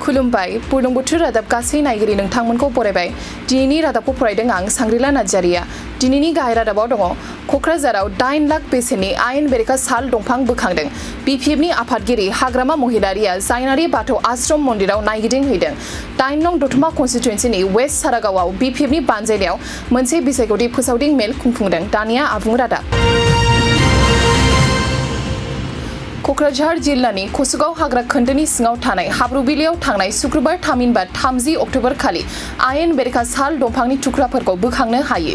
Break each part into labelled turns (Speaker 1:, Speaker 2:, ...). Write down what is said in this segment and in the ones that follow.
Speaker 1: खुलुमबाय बुरलुंबुथुर रादाब गासै नायगिरि नोंथांमोनखौ बरायबाय। दिनैनि रादाबखौ फरायदों आं सांग्रिला नार्जारिया। दिनैनि गाहाय रादाबाव दङ क'क्राझाराव 8 लाख बेसेननि आयेन बेरेखा साल दंफां बोखांदों। बिपिएफनि आफादगिरि हाग्रामा महिलारिया जायनारि बाथौ आश्रम मन्दिराव नायगिदिंहैदों। 8 नं दतमा कन्स्टिटुएन्सिनि वेस्ट सारागावआव बिपिएफनि बानजायनायाव मोनसे बिसायख'थि फोसावदिं मेल खुंफुंदों। दानिया आबुं रादाब। क'क्राझार जिल्लानि काचुगाon हाग्रा खोन्दोनि सिङाव थानाय habrubilyao थांनाय सुखrobar thamhinba 30 अक्ट'बर खालि आयेन बेरेखा साल दंफांनि थुख्राफोरखौ बोखांनो हायो।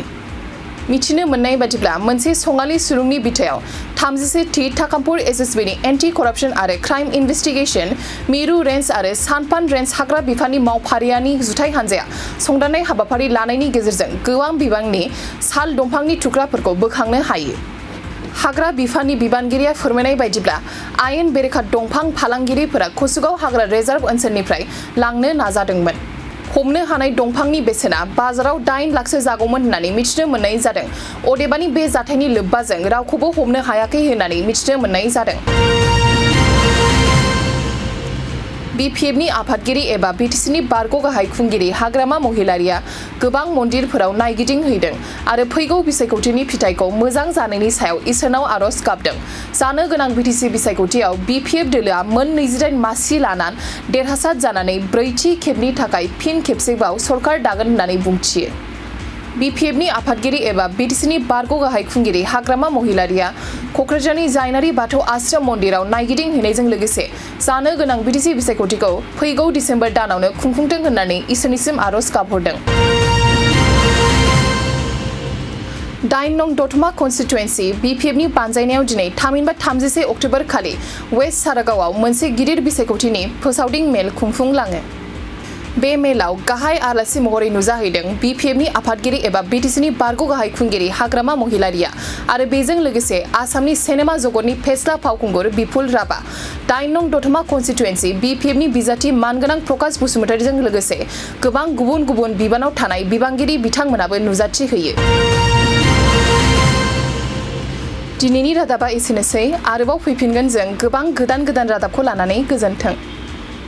Speaker 1: मिथिनो मोननाय बादिब्ला मोनसे सङालि सुलुंनि बिथायाव 31 थाकामपुर एसएसबीनि एन्टि करापसन आरो क्राइम इनभेस्टिगेसन, मिरु रेन्ज आरो सानपान रेन्ज हाग्रा बिफाननि मावफारियानि जुथाइ हान्जाया संदाननाय हाबाफारि लानायनि गेजेरजों गोबां बिबांनि साल दंफांनि थुख्राफोरखौ बोखांनो हायो। हाग्रा बिफाननि बिबानगिरिया फोरमायनाय बायदिब्ला आयेन बेरेखा दंफां फालांगिरिफोरा काचुगाon हाग्रा रिजार्भ ओनसोलनिफ्राय लांनो नाजादोंमोन। हमनो हानाय दंफांनि बेसेना बाजाराव 8 लाखसो जागौमोन होननानै मिथिनो मोननाय जादों। अदेबानि बे जाथायनि लोब्बाजों रावखौबो हमनो हायाखै होननानै मिथिनो मोननाय जादों। बिपिएफनि आफादगिरि एबा बिटिसिनि बारग' गाहाय खुंगिरि हाग्रामा महिलारिया गोबां मन्दिरफोराव नायगिदिंहैदों आरो फैगौ बिसायख'थिनि फिथाइखौ मोजां जानायनि सायाव इसोरनाव आरज गाबदों। जानो गोनां बिटिसि बिसायख'थियाव बिपिएफ दोलोआ मोन 28 मासि लानानै देरहासार जानानै ब्रैथि खेबनि थाखाय फिन खेबसेबाव सरकार दागोन होननानै बुंथियो। बिपिएफनि आफादगिरि एबा बिटिसिनि बारग' गाहाय खुंगिरि हाग्रामा महिलारिया क'क्राझारनि जायनारि बाथौ आश्रम मन्दिराव नायगिदिंहैनायजों लोगोसे जानो गोनां बिटिसि बिसायख'थिखौ फैगौ डिसेम्बर दानावनो खुंफुंथों होननानै इसोरनिसिम आरज गाबहरदों। 8 नं दतमा कन्स्टिटुएन्सि बिपिएफनि बानजायनायाव दिनै थामहिनबा 31 अक्ट'बर खालि वेस्ट सारागावआव मोनसे गिदिर बिसायख'थिनि फोसावदिं मेल खुंफुंलाङो। बे मेलाव गाहाय आलासि महरै नुजाहैदों बिपिएफनि आफादगिरि एबा बिटिसिनि बारग' गाहाय खुंगिरि हाग्रामा महिलारिया आरो बेजों लोगोसे आसामनि सिनेमा जगतनि फेस्ला फावखुंगुर बिपुल राभा। 8 नं दतमा कन्स्टिटुएन्सि बिपिएफनि बिजाथि मानगोनां प्रकाश बसुमतारीजों लोगोसे गोबां गुबुन गुबुन बिबानाव थानाय बिबानगिरि बिथांमोनाबो नुजाथि होयो। दिनैनि रादाबा एसेनोसै। आरोबाव फैफिनगोन जों गोबां गोदान रादाबखौ लानानै। गोजोन्थों।